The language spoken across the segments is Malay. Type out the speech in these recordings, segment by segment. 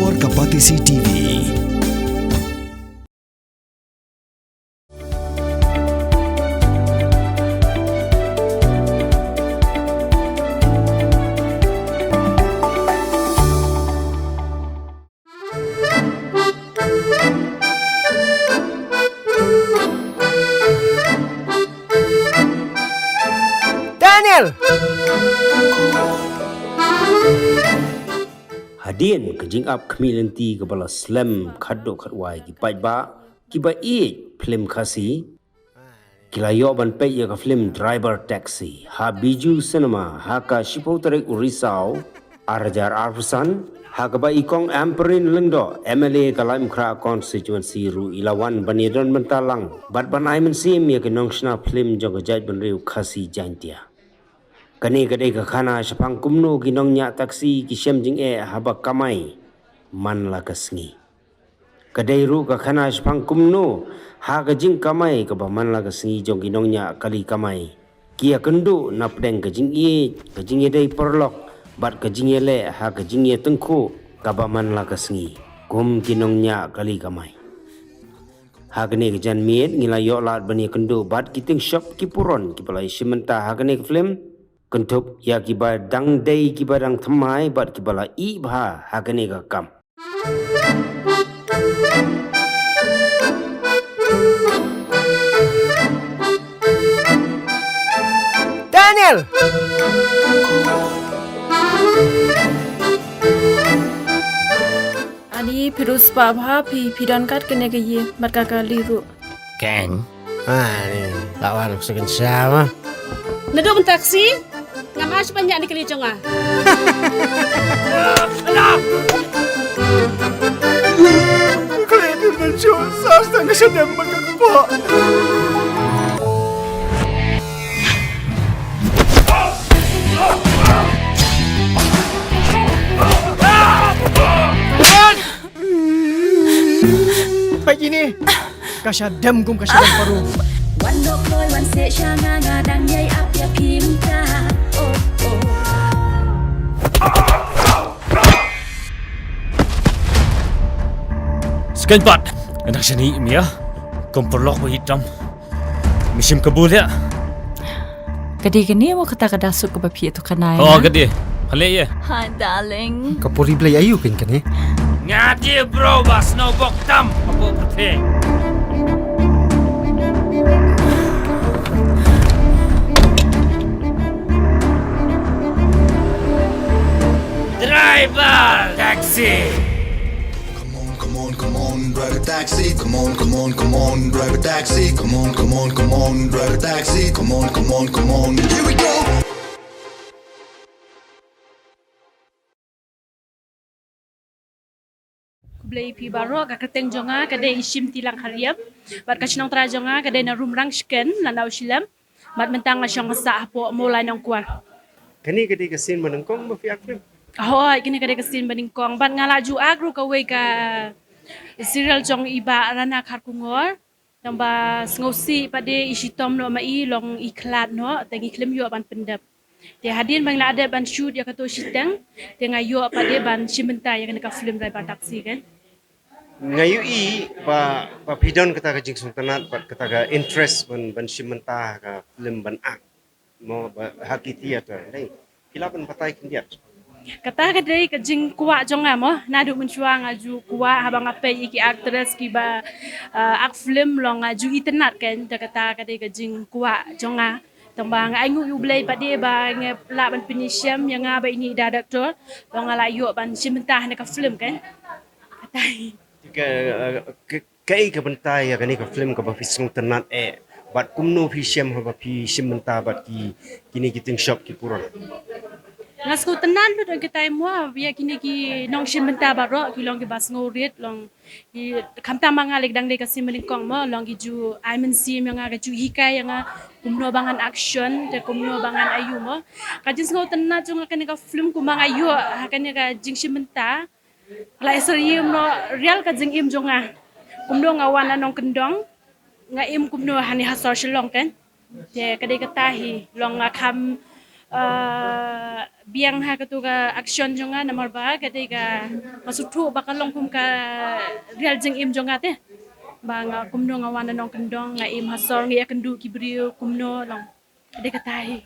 Warga Patisi TV. Daniel! Hadien kejing up kemilenti kepala slam kadok katwai ki pajba ki ba film khasi kila yo ban pe ya ka film driver taxi ha biju cinema ha ka shipotarik urisau arjar arfusan ha ka ba ikong amperin lengdo MLA kalaim kra constituency ru ilawan banidon mentalang bat ban aimen sim ya ke nongsna film jong jaj ban riu khasi jantia kani kadai ka khana shapang kumno ginong nya taksi ki shamjing haba kamai man la kasngi kadai ru ka khana shapang kumno ha ka jing kamai ka ba man la kasngi jong ginong nya kali kamai kia kendu napdeng ka jing dai perlok bat ka jing le ha ka jing tengku ka ba man la kasngi kum ginong nya kali kamai ha kene ka jan miet ngila yo lat bani kendu bat kiting shop ki puron ki palai simenta ha kene ka film Kentup ya kiba dang day kiba dang thamai bat kibala I bha hakane ka kam. Daniel! Ani pirus babha pidan kat kene ke ye mat kakali ru. Kang. Ni lawan segan sama. Nadok ang taksi? Nga mas banyak ni kalichong ah. Kalipin na siya, sastan ka siya ng magkakapa. Baik ini, kasih dem kum kasih dem paru. One look boy, one say shanga nga dang yay up ya pinta. Oh oh. Sekian pat, anak sini Mia, komporlok hitam, misim kabul ya. Kadi kini mau kata kada suk ke bapi itu kanai. Oh kadi, hale ya. Hi darling. Kapuri belai ayu kan kan Ngadi bro bas no bok tam, apa putih. Driver taxi. Come on, drive a taxi. Come on, drive a taxi. Come on, drive a taxi. Come on. Here we go. Blay pi baro ka kateng jonga kadai isim tilang hariam. Bat kachinong tra jonga kadai na rumrang sken lanau silam. Bat mentang asyong sa apo mulai nong kuan. Kani kadi kesin menengkong mafi akrim. Ahoy kini kadai kesin beningkong. Bat ngalaju agru kawe ka serial jong iba rana kharkungor. Tamba ngosi pade isitom no mai long iklat no tangi klem yo ban pendap. Te hadin bang la ada ban shoot ya kato sitang te ngayo pade ban simenta ya kana ka film driver taxi kan. Ngayu pa pidon kata ka jing sultanat pat kata ka interest ban simenta ka film ban ak mo haki theater dai kilapan patai kindiat Kata kadai kajing kuat jonga mo nadu mencuang aju kuat habang apa iki actress ki ba ak film long aju internet kan kata kadai kajing kuat jonga tambang aingu yu blai pade ba nge la ban pinisiam yang ba ini director long ala yu ban simenta na ka film kan katai kai ka bentai ya kani ka film ka ba fisung tenat bat kumno fisiam ha ba fi simenta bat ki kini kiting shop ki puron Ngasku tenan lu dong kita mua biar kini ki nong simenta baro ki long ki bas ngorit long ki kamta mangalik dang de kasi melingkong mo long ki ju aimen sim yang aga ju hikai yang kumno bangan action te kumno bangan ayu mo kajis ngau tenan jung akan ka film kumang ayu akan ka jing simenta la eserium no real ka jing im jonga kumno ngawana nong kendong nga im kumno hani hasor shilong kan te kadai katahi long ngakam biang ha katu ka action jonga nomor ba ketika masuthu bakalong kum ka real jeng im jonga te bang kumno nga wana nong kendong nga im hasor ngi kendu kibriu kumno long de katai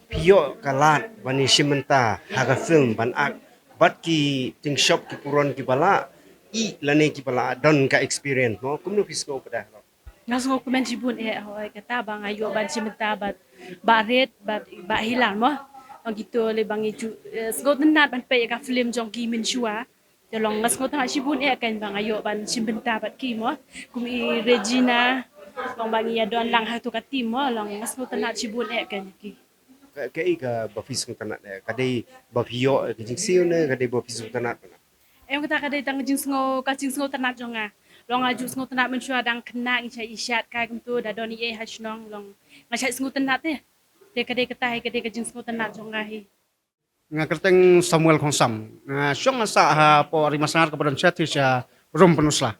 Pio kalat bani shimenta haga film ban ak bat ki ting shop ki puron ki bala I lane ki bala don ka experience mo kumno fisgo pada ngas ngo kumen jibun hoy kata bang ayo ban simenta bat red bat hilang mo ang gitu le bang iju sgot nat ban pe ka film jong ki min shua de long ngas ngo ta jibun kan bang ayo ban simenta bat ki mo kum I Regina long bang ya don lang ha tu ka tim mo long ngas ngo ta nat jibun kan ki kai ka ba fisgo tanat kadai ba pio ki jing siu ne kadai ba fisgo tanat em kata kadai tang jing ngo ka jing ngo ta nat jonga long aju ngo ta nat min shua dang kena ngi isyat kai kum tu da don ye ha shnong long ngai ngo ta nat te de kadai katai kadai ka jing ngo ta nat jonga hi nga kerteng Samuel Khongsam nga syong sa ha po rimasar kepada chat siya rum penusla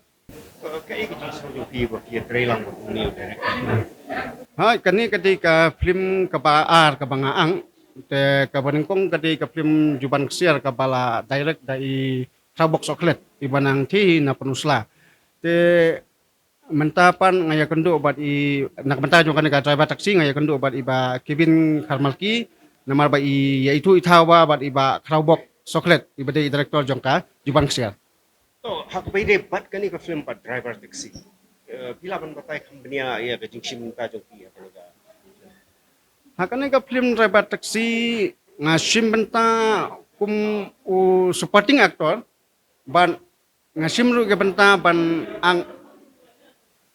kai ki jing so pi ba ki trailang ko ni hai kani ketika film kebaar kebangaang te kabaningkong ketika film juban ksiar kabala direct dari Trabok Soklet ibanang ti na penusla te mentapan ngaya kendo obat I nak menta jong kan driver taksi ngaya kendo obat iba Kevin Karmalki namar ba I yaitu itawa bat iba Trabok Soklet iba de direktor jongka juban ksiar to hak bai de bat kani ka film pat driver taxi pila ban batai kambania ya ka jing shimenta jong pi apa ga hakane ka film driver taksi nga shimbenta kum u supporting actor ban nga shimru ke benta ban ang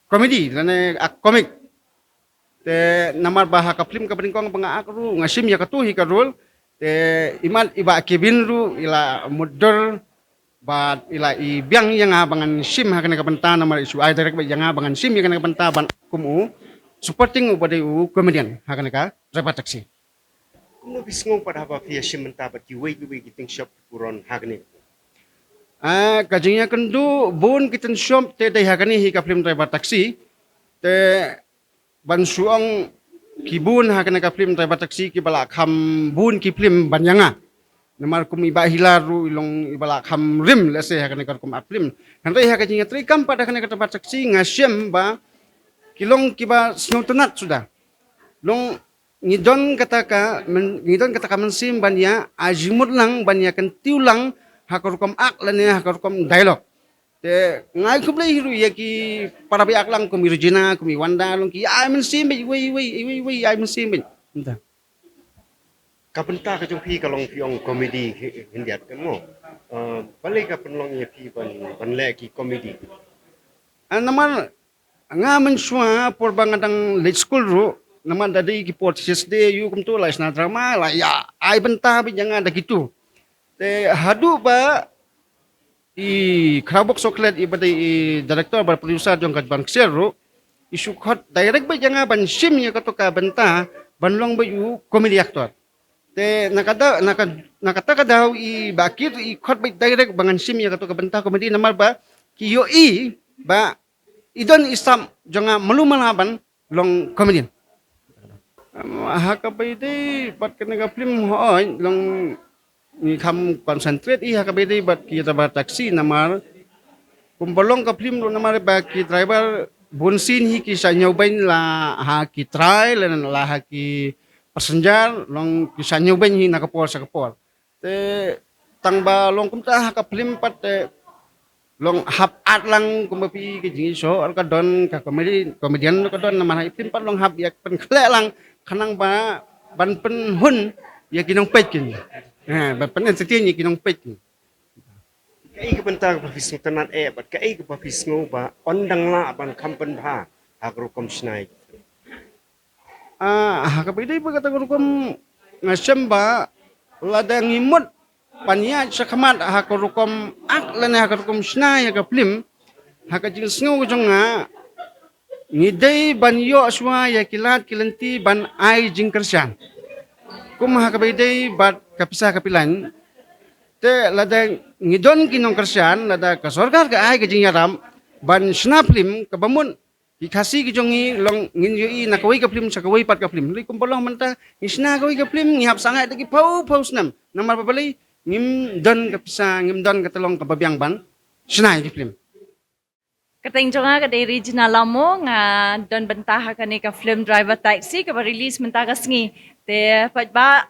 komedi lane ak komik te namar bah ka film ka bringkong banga akru nga shim ya katuhi ka role te imal iba Kevin ru ila mudder bat ila I biang yang abangan shim hakane ka benta namar isu ai direct ba yang abangan shim yang ka benta ban kumu supporting ubade u comedian hakane ka driver taxi kumno fisgo pada ba fi shimenta bat ki wei ki ting shop puron hagne kajingnya kendu bun kiten shop te dai hakani hi ka film driver taxi te ban suang kibun hakana ka film driver taxi ki bala kham bun ki film banyanga namar kum iba hilaru ilong ibala kham rim lese hakana ka kum film hantai hakajingnya tri kam pada hakana ka driver taxi ngasyem ba kilong kiba snowtonat sudah long ngidon kata mensim banya ajimut lang banya kan tiulang hakorukom ak lane hakorukom dialog te ngai kublai hiru ya ki para bi ak lang kumi Regina kumi Wanda long ki ai mensim wei ai mensim entah kabenta ka jong pi kalong piong komedi hindiat kan mo balik ka penlong ye pi ban le ki komedi naman nga mensua por bangadang late school ru naman dadi ki portis de yu kum tu la isna drama la ya ai benta bi jangan ada gitu te hadu ba I Trabok Soklet iba I director bar producer jong kadban ksiru isu khot direct ba jangan ban sim ya kato ka benta banlong ba yu comedy actor te nakata ka daw I bakit I khot ba direct bangan sim ya kato ka benta comedy namar ba ki yo I ba idon isam jonga malumalaban long comedian hakabay day bat kanaga film hoy long ni kam concentrate I hakabay day bat kita ba taxi namar kumbalong ka film lo namar ba ki driver bunsin hi ki sa nyobain la ha ki try la ha ki passenger long ki sa nyobain hi nakapol sa kapol te tangba long kumta ha ka film pat long hap at lang kumapi ki jingi show al ka don ka comedian ka don naman ha film pat long hap yak pen kle lang kanang ba ban pen hun ya kinong pekin ban pen entertain ya kinong pekin kai ka benta ka fisgo tanan bat kai ka fisgo ba ondang la ban kampen ba agro kom snai hakapide ba kata gurukom ngasem ba ladang imut panya sakamat hakorukom ak lana hakorukom snai ka film hakajil sngo jonga ngidai banyo aswa ya kilat kilanti ban ai jingkersan kum hakapide bat kapisa kapilan te lada ngidon kinong kersan lada ka sorgar ka ai kajing yaram ban snaplim kabamun ki khasi ki jongi long ngin yo i nakawai ka film sakawai pat ka film li kumpolong menta isna kawai ka film ngihap sangat lagi pau snam namar babali ngim don ka pisa ngim don ka telong ka babiang ban snai ki film Kating jonga ka day regional lamo nga don bentaha ka ni ka film driver taxi ka ba release menta ka sngi. Te pat ba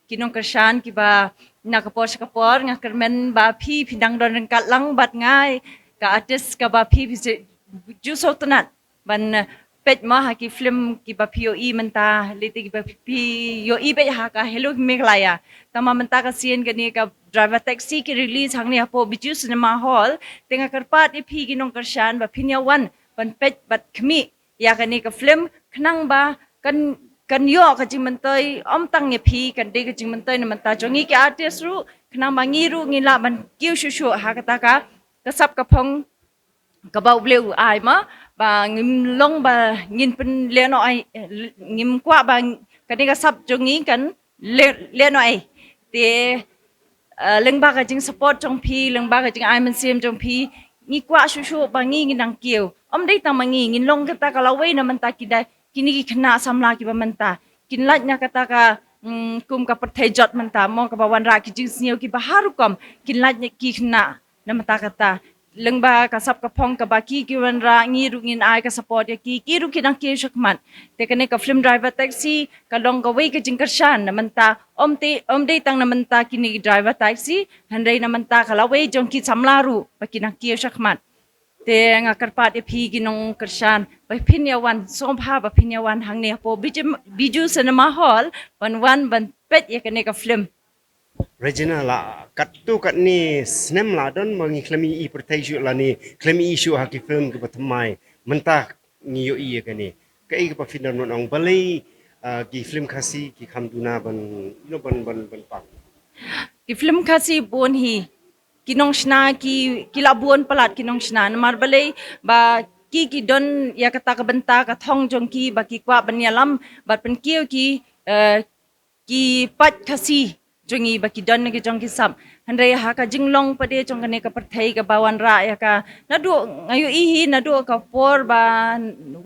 kinong kersyan ki ba nakapor sa kapor nga kermen ba pi pindang don kat lang bat ngai ka artist ka ba pi ju so tanat ban pet ma ha ki film ki ba POE menta liti ki ba POE be ha ka hello meglaya tama menta ka scene ka ni ka driver taxi ki release hang ni apo biju cinema hall tenga karpat ipi ginong kersyan ba pinyawan ban pet bat kmi ya ka ni ka film khnang ba kan yo ka jing mentoy om tang ye pi kan de ka jing mentoy na menta jongi ki artist ru khnang ba ngi ru ngila ban kiu shu ha ka ta ka kasap ka phong ka ba bleu ai ma ba ngim long ba ngin pen le no ai ngim kwa ba ka ni ka sap jongi kan le no ai te leng ba ka jing support jong pi leng ba ka jing ai man sim jong pi ni kwa shu ba ngi nang kiu om dei ta mangi ngin long ka ta ka lawai na man ta ki dai kini ki khna samla ki ba man ta kin laj nya ka ta ka kum ka pathai jot man ta mo ka ba wan ra ki jing sneu ki ba haru kom kin laj nya ki khna na man ta ka ta leng ba ka sap ka phong ka ba ki wan ra ngi ru ngin ai ka support ya ki ru ki nang ki shakman te ka ne ka film driver taxi ka long ka wei ka jing karshan na man ta om dei tang na man ta kini driver taxi handai na man ta ka lawai jong ki samla ru ba ki nang ki shakman te nga karpat e pi ginong kersyan ba pinyawan sompha ba pinyawan hang ne po biju cinema hall ban pet ya ka ne ka film Regina la kat tu kat ni snem la don mangi klemi I pertai ju la ni klemi isu haki film ke batamai mentah ni yo I ka ni ka I ka finan non ong balai ki film khasi ki khamduna ban ban pak ki film khasi bon hi kinong shna ki labuan palat kinong shna mar balai ba ki don ya kata ka benta ka thong jong ki ba ki kwa banyalam bat pen kiu ki pat khasi jongi ba ki don ki jong ki sam handai ha ka jinglong pade jong ka ne ka perthai ka bawan ra ya ka nadu ngayu I nadu ka por ba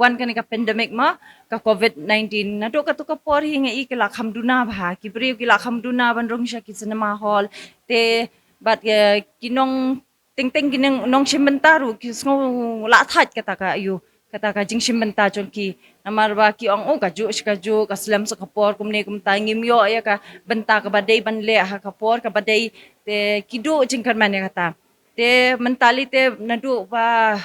wan ka ne ka pandemic ma ka COVID-19 nadu ka tu ka por hi ngai ki la khamduna ba ki bri ki la khamduna ban rong sha ki cinema hall te bat kinong ting kinong nong shimentaru ki sngo la that kata ka ayu kata ka jing shimbenta jong ki namar ba ki ong ka ju ka slam sa kapor kumne kum tangim yo ya ka benta ka badai ban le ha kapor ka badai te kidu jing kan man ya kata te mentali te nadu ba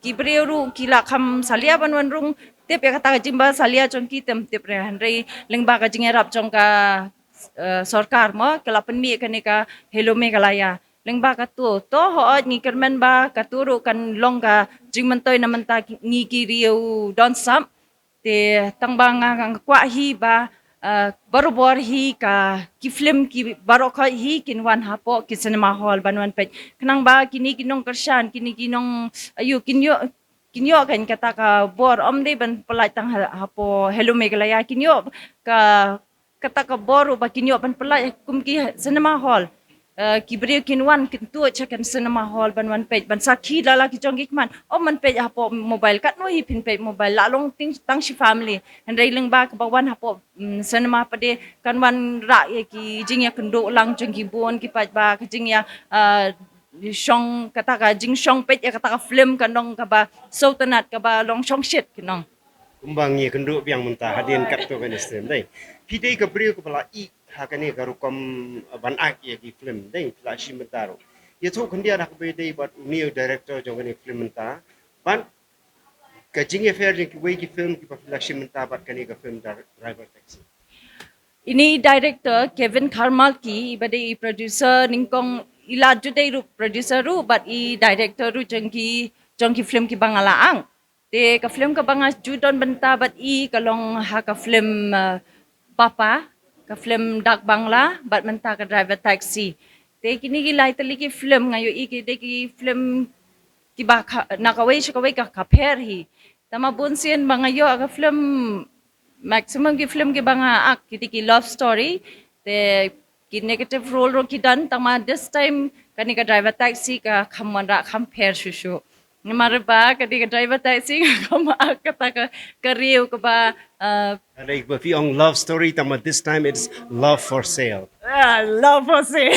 ki breru ki la kham salia ban wan rung te pe kata ka jimba salia jong ki tem te pre hanrei lengba ka jing erap jong ka sarkar ma kala penmi ka ne ka hello megalaya lengba ka tu to ho ni kermen ba ka turu kan long ka jing mentoy na menta ni ki riu don sam te tangba nga kwa hi ba barobor hi ka ki film ki baro ka hi kinwan hapo ki cinema hall banwan pet kanang ba kini kinong kersyan kini kinong ayu kinyo kan kata ka bor om de ban pelai tang hapo hello megalaya kinyo ka kata ka bor ba kinyo ban pelai kum ki cinema hall kibri kinwan kintu chakan cinema hall ban page ban sakhi lala ki jong ikman man page hapo mobile kat no hi pin page mobile la long ting tang shi family and railing ba ka bawan hapo cinema pade kan wan ra ye ki jing ya kendo lang jong ki bon ki paj ba ki jing ya shong kata ka jing shong page ya kata ka film kanong ka ba so tanat ka ba long shong shit kinong kumbang ye kendo biang mentah hadin kat tu kan stream dai pidai ka brio ka pala I hakane garukom ban ak ye ki film dai la shi mentaro ye tu kandia rak be dai but new director jong ni film menta ban ka jing ye fair ki we ki film ki pa la shi menta bat kani ka film driver taxi ini director Kevin Carmalki ibade producer ningkong ila judai ru producer ru but I director ru jongki film ki bangalaang te ka film ka banga judon benta but I kalong ha ka film papa ka film dak bangla bat menta ka driver taxi te kini gilai tali ki film ngayo I ki film ki ba nakawai shakawai ka kapher hi tama bunsian bangayo ka film maximum ki film ki banga ak ki love story te ki negative role ro ki dan tama this time kani ka driver taxi ka khamwan ra compare shushu Namarba kadi ka driver taxi ka maak kata ka riu ka ba Like if yung love story, tama this time it's love for sale. love for sale.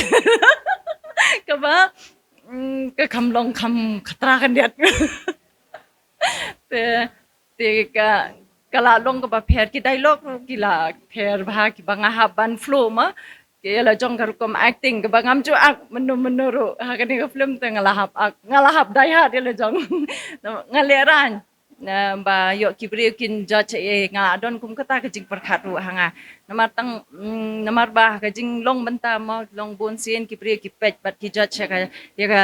Ka ba ka kamlong kam katrakan diat. Te ka kalalong ka ba per ki dialogue kila per ba ki ba ngahaban flow ma kaya jong karukom acting ka ba ngam chu ak menuru ha kani ka film te ngalahap dai ha dia jong ngaleran na ba yo kibriu kin judge nga don kum kata ka jing perkhat ru hanga namar ba ka jing long banta mo long bon sien kibriu ki pet bat ki judge ka ya ka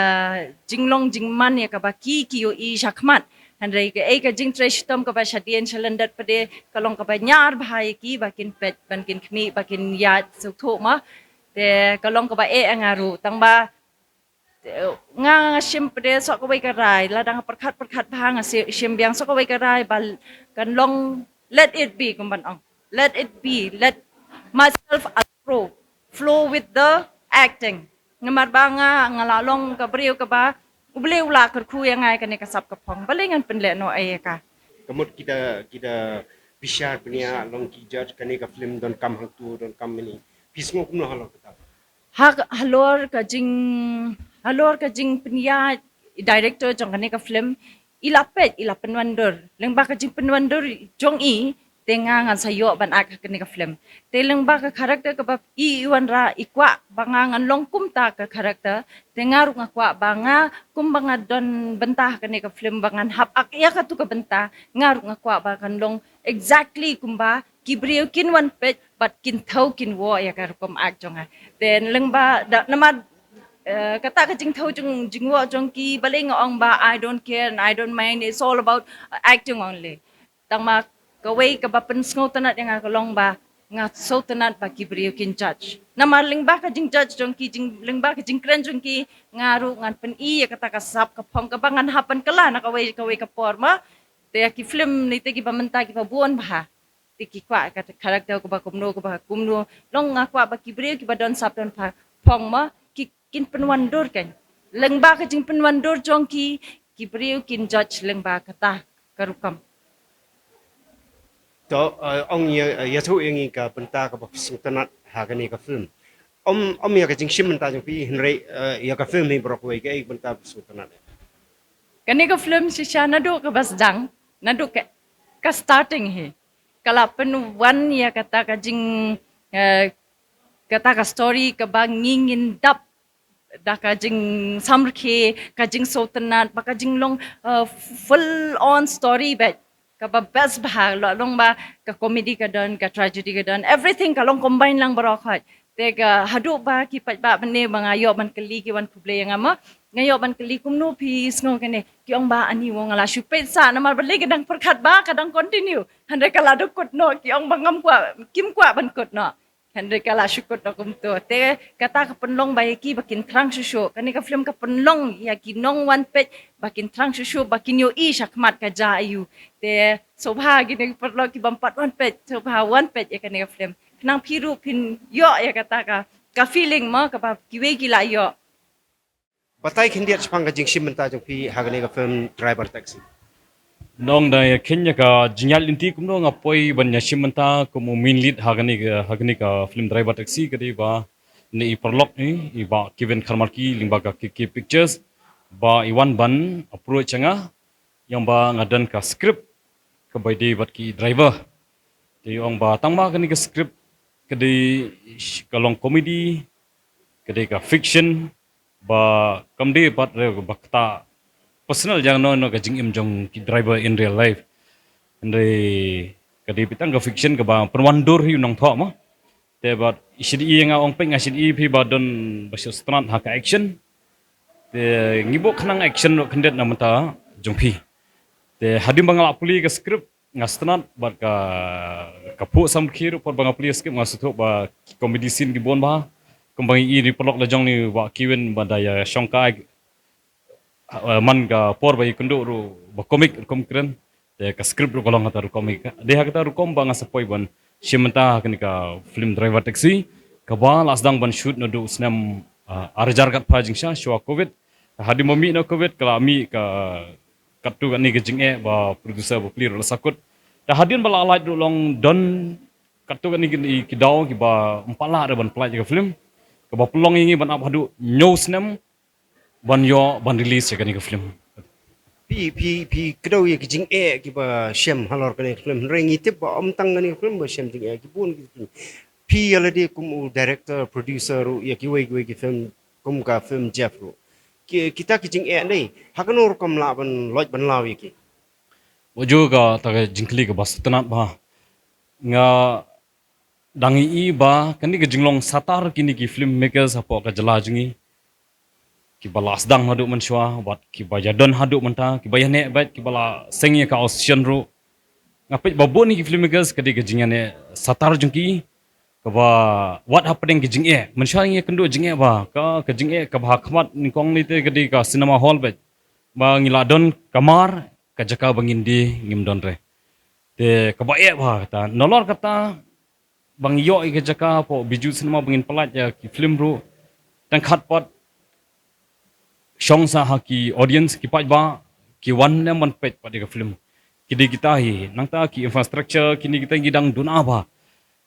jing long jing man ya ka ba ki yo i shakmat Handai ke ka jing trash tom ka ba shadien chalandat pade kalong ka ba nyar bhai ki bakin pet bankin khmi bakin yat sukthok ma te kalong ka ba angaru tang ba nga shim pade sok ka bai ka rai ladang perkhat bhang shim biang sok ka bai ka rai bal kan long let it be kumban ong let it be let myself flow with the acting ngamar ba nga lalong ka briu ka ba Ublew la kerku yang ay kani kasap kapong balingan penle no ay ka. Kamut kita bishar punya long ki judge kani ka film don kam hang tu don kam ini. Pismo kumno halo kita. Halor ka jing penia director jong kani ka film ilapet penwandor. Leng ba ka jing penwandor jong i tenga ngan sayo ban ak kani ka film. Teleng ba ka karakter ka ba iwan ra ikwa bangangan long kumta ka karakter tengaru ngakwa banga kumbanga don bentah kani ka film bangan hap ak ya ka tu ka bentah ngaru ngakwa bangan long exactly kumba kibriu kin wan pet but kin thau kin wo ya ka rukom ak jonga then leng ba nama kata ka jing thau jing wo jong ki baling ong ba I don't care and I don't mind it's all about acting only tang ma kawai ka ba pensngau tanat yang kalong ba nga so tanat ba kibriu kin judge namaling ba ka jing judge jong ki jing ling ba ka jing kren jong ki ngaru ngan pen i kata ka sap ka phong ka bangan hapan kala na kawai ka porma te ki film ni te ki ba menta ki ba buon ba ti ki kwa ka karakter ko ba kumno long nga kwa ba kibriu ki ba don sap don pa phong ma ki kin penwandur kan ling ba ka jing penwandur jong ki kibriu kin judge ling ba kata karukam To ong ya tu yang ka penta ka ba tanat ha kani ka film. Om ya ka jing shim menta jong pi henry ya ka film ni brok wei ka ek penta tanat. Kani ka film si siya nado ka basdang nado ka starting he kala wan ya kata ka jing kata ka story ka bangingin dap da ka jing samrke ka jing sotanat ba ka jing long full on story bet ka ba best ba long ba ka comedy ka don ka tragedy ka don everything ka long combine lang barokhat te ka hadu ba ki pat ba bane mga yo man kali ki wan kuble yang ama ngayo ban kali kumno pis ngo kene ki ong ba ani wo ngala shupet sa na mar balik kadang perkhat ba kadang continue hande kala dokot no ki ong bangam kwa kim kwa ban kot no hande kala shukot no kum to te kata ka penlong ba ki bakin trang shushu kani ka film ka penlong ya ki nong wan pet bakin trang shushu bakin yo i shakmat ka ja ayu te sobha gini perlo ki bampat wan pet sobha wan pet ya kani ka film nang piru pin yo ya kata ka feeling mo ka ba ki we ki la yo Batai kindiat sepang ka jing shim menta jong pi ha kani ka film driver taxi. Nong da Kenya ka jinyal inti kumno ngapoi ban nyashimanta kumu main lead hagani ka film driver taxi kadi ba ni perlok ni iba Kevin Kharmarki lingba ka KK Pictures ba iwan ban approach nga yang ba ngadan ka script ka by day bat ki driver ti ong ba tangma kani ka script kadi kalong comedy kadi ka fiction ba kamde bat re bakta personal jang no ka jing im jong ki driver in real life andre kadi pitang ka fiction ka ba perwandur hi nong tho ma te ba isidi nga ong peng asidi phi ba don ba stran ha ka action te ngibo khnang action no khandet na mata jong phi te hadim bangala puli ka script nga stran ba ka pu sam khir por bangala puli script nga sutho ba comedy scene ki bon ba kumbangi i repolok la jong ni wa kiwen ba daya shongkai man ka por bai kundo ru ba komik kom kren te ka script ru kolong ta ru komik de ha ta ru kom ba nga sapoi ban shimanta ka ni ka film driver taxi ka ba lasdang ban shoot no du snam arjar kat pa jing sha covid hadi momi no covid kala mi ka katu kan ni ke jing ba producer ba clear la sakut dah hadian bala alai du long don katu kan ni ki daw ki ba empala ban pelaj ke film ke ba pelong ini ban ab hadu news nem ban yo ban release ke ni ke film pi kedau ye kijing ki ba shem halor kan film rengi tip ba tang kan film ba shem jing ki bun ki pi ala de kum director producer ya ki we ki film kum ka film Jeff ru kita kijing nei hakanur kom la ban loj ban law ki Wajur ka taga jingkli ka bas tenat ba nga dangi i ba kani ke jinglong satar kini ki filmmakers apo ka jala jingi ki bala asdang hadu manshwa wat ki ba jadon hadu manta ki ba yane bat ki bala sengi ka auction ru ngapit babo ni ki filmmakers kadi ke jingane satar jungki ka ba what happening ki jinge manshwa ngi kendo jinge ba ka ke jinge ka ba khmat ni kong ni te kadi ka cinema hall bat ba ngila don kamar ka jaka bangin di ngim don re te ka ba ba kata nolor kata bang yo ke jaka po biju cinema bangin pelat ya ki film ru tang khat pot shong sa ha ki audience ki paj ba ki wan ne man pet pa de film ki de kita hi nang ta ki infrastructure kini kita gidang duna ba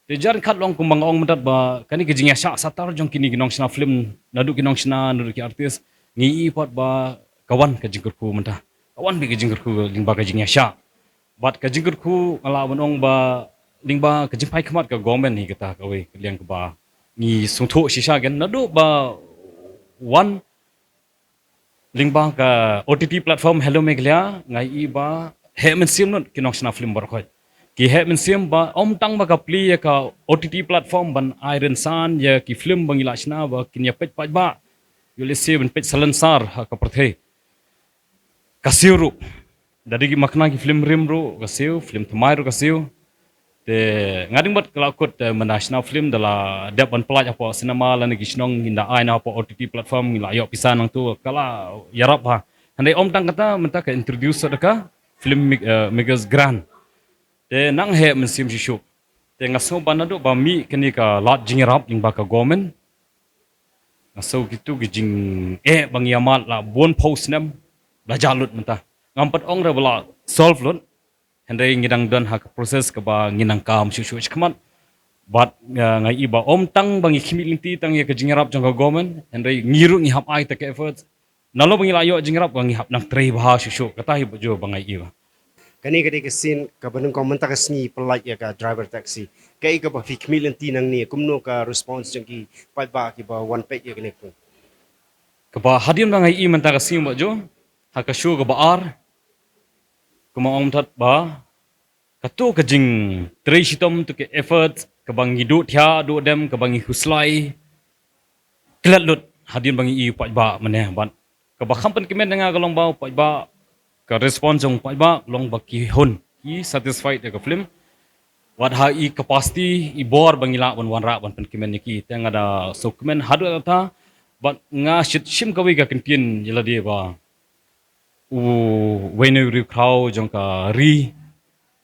te jar khat long kumbang ong mendat ba kani ke jingya sha satar jong kini ginong sna film nadu kinong sna nadu ki artis ngi pot ba kawan ke jingkur ku mentah kawan bi ke jingkur ku lingba ke jingya sha bat ke jingkur ku ala bonong ba lingba ke jingpai khmat ke government ni kata ka we liang ke ba ngi sungtho shisha gen nadu ba one lingba ka OTT platform hello meglia ngai i ba he men sim not kinong sna film bar khoi ki he men sim ba tang ba ka pli ka OTT platform ban iron san ya ki film bangila sna ba kinya pet pa ba yule se ben pet salansar ha ka perthei kasiru dari ki makna ki film rim ru kasiu film thamai ru kasiu te ngading bat kelakut national film dala dep ban pelaj apa cinema lan ki snong hinda ai na apa OTT platform ngila yo pisan nang tu kala yarap ha handai tang kata menta ka introduce deka film makers grand te nang he men sim shishu te ngaso banado ba mi kini ka lat jingrap ning ba ka government ngaso gitu gijing bang yamal la bon post nem la jalut menta ngampat ong ra bala solve lut handai ngidang don ha proses ka ba nginang kam shu chkmat bat ngai iba tang bang khimi linti tang ya ka jingrap jong ka government handai ngiru ngi hap ai ta ka effort nalo bang ila yo jingrap bang hap nang trei ba shu kata hi bojo bangai iba kani kadi ke sin ka banung ko menta ka sngi pelaj ya ka driver taxi kai ka ba fi khimi linti nang ni kumno ka response jong ki pa ba ki ba one page ya kene ko ka ba hadim bangai i menta ka sim bojo ha ka shu ka ba ar kuma tat ba katu ka jing trei shitom tu ke effort ka bang hidu thia do dem ka bang huslai klat lut hadim bangi i pa ba mane ban ka ba khampan kimen nga ka long ba pa ba ka response jong pa ba long ba ki hun i satisfied ka film wat ha i capacity i bor bangila ban wan ra ban pen kimen ni ki tenga da so kimen hadu ta bat nga shit shim ka wi ka kintin jela dia ba wenu ri krau jong ka ri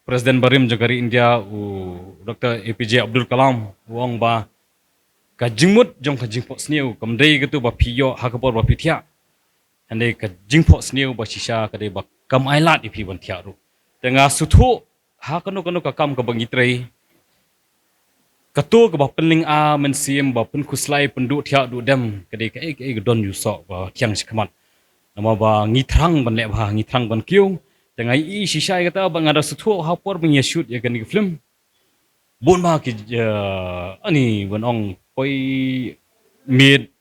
Presiden Barim jong kari India Dr. APJ Abdul Kalam wong ba ka jingmut jong ka jingpo sniu kamdei gitu ba piyo hakapor ba pithia handai ka jingpo sniu ba shisha ka dei ba kam ailat ipi ban thia ru tenga suthu ha kanu ka kam ka bangitrei katu ka ba penling a men sim ba pen khuslai pendu thia du dem ka dei ka don yu so ba thiang shikmat nama ba ngithrang ban le ba ngithrang ban kiu tengai i shisha kata bang ada suthu hapor bang shoot ya kan film bon ba ki ani ban ong poi mid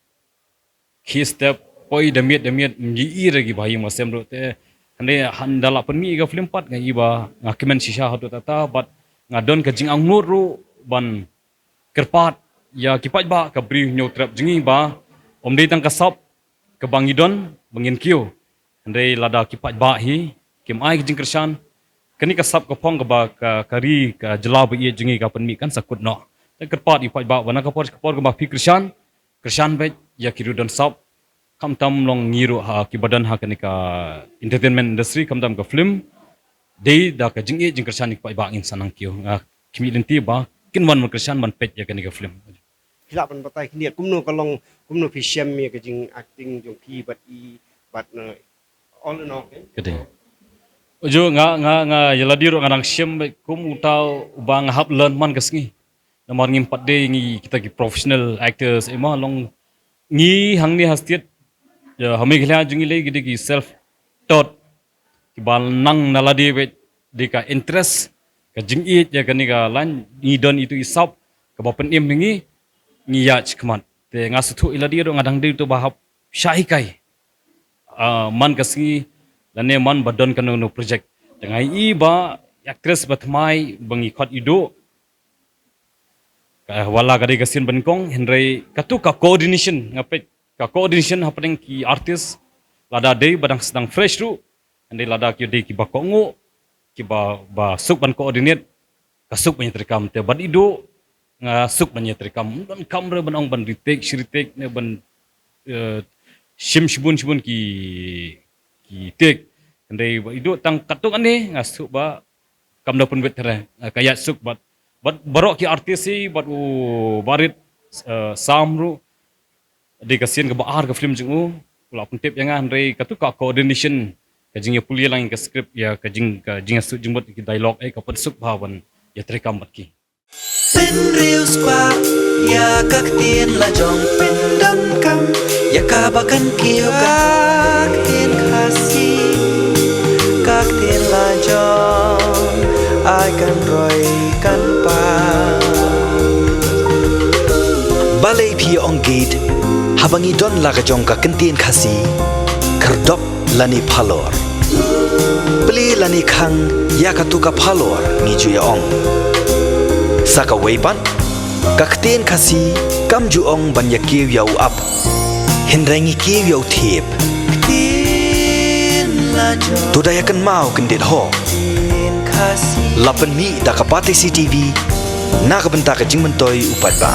ki step poi the mid ji i ragi bhai ma sem ro te hande handala pen mi ga film pat ngai ba ngakimen shisha hatu tata bat ngadon ka jing ang nur ru ban kerpat ya kipat ba ka bri nyo trap jingi ba omdei tang kasap ke bangidon bangin kiu andai lada kipat ba hi kim ai jing kersan kani kasap ka phong ka ba ka kari ka jela ba ye jingi ka panmi kan sakut no ta kerpat i pat ba wana ka por ka ba fi kersan be ya kiru don sap kam tam long ngiru ha ki badan ha kani ka entertainment industry kam tam ka film dei da ka jingi jing kersan ni pat ba in sanang kiu kimi lenti ba kin wan kersan man pet ya kani ka film hilap ban batai kini kumno fi shem ya ka jing acting jong ki but all in all kede Jo nga yala diro nga nang siem kum utau bang hap learn man kasngi. Namar ngimpat de ngi kita ki professional actors ema long ngi hangni hastiat ya hami gila jungi le gidi ki self taught ki bal nang naladi we de ka interest ka jingi ya kani ka lan ni don itu isap ka bapen im ngi yach kman te ngasutu ila diro ngadang de to bahap syai kai man kasngi lane man badon kanu no project jangai i ba actress batmai bangi khat ido wala gadi kasin bankong henry katu ka coordination ngapet ka coordination happening ki artist lada day badang sedang fresh ru ande lada ki day ki bakongo ki ba suk ban coordinate kasuk banyak rekam te bad ido nga suk banyak rekam ban kamera banong ban retake shritek ne ban shibun ki tek ande ido tang katung ane ngasuk ba kamda pun veteran kaya suk bat barok ki artis si bat barit samru de kasian ke baar ke film jengu pula pun tip jangan ande katu ka coordination kajing ya pulia lang ke script ya kajing suk jembut ki dialog ka pun suk bhawan ya terekam bat ki Pin riu squad ya kak tien la jong pin dam kam ya kabakan kiyo kak tien khasi kak tien la jong ai kan roi kan pa balai phi ong gate habangi don la ka jong ka kentien khasi kerdop lani phalor beli lani khang ya katuka phalor ni ju ya ong saka weipan kakten khasi kam ju ong ban ya kiw yau up hinrengi kiw yau thiep tu daya kan mau kendit ho lapan mi da kapate CTV na ka benta ka jing mentoi upat ba